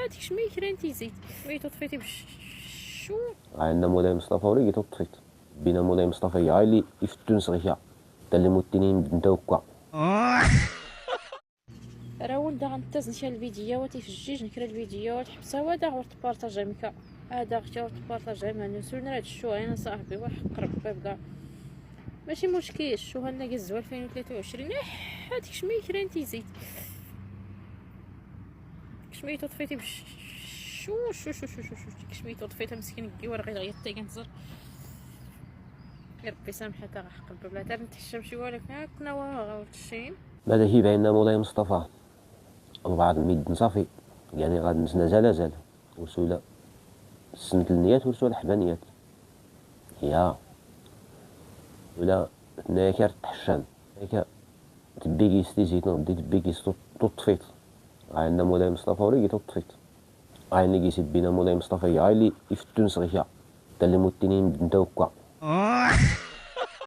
هذيك شمي كران تيزيد سميتو طفيتي شو عندنا مولاي مصطفى وريقي طفيت بينا مولاي مصطفى يا اللي يفتون صغيا تلمو التنين بنتا وكا راه ولد غنتزن شي الفيديوهات في الجيج نكرا الفيديوهات حبسها وهذا غير تبارطاجا مكا هذا اختي تبارطاجا مع نسولنا هاد الشو انا صاحبي وحق ربي بكاع ماشي مشكل شو هنا كزوا 2023 هذيك شمي كران تيزيد شميتو طفيتي شو شميتو طفيتها مسكين كيور غير غيط تا كنتزر يا ربي سامحها تا حق ربي بلا تا نتحشم شي ولكن هاكنا واه الشيم بعد هي بعنا مولاي مصطفى 400 صافي يعني غاد نسنا زال وسولا سنة النيات وسولا حبانيات يا ولا هنايا كار تحشم هكا تبيكي ستي زيتون بدي تبيكي طفيت عندنا مولاي مصطفى وريقي طفيت عيني كيسيب بينا مولاي مصطفى يا اللي يفتون صغيا تلمو التنين بنتا وكا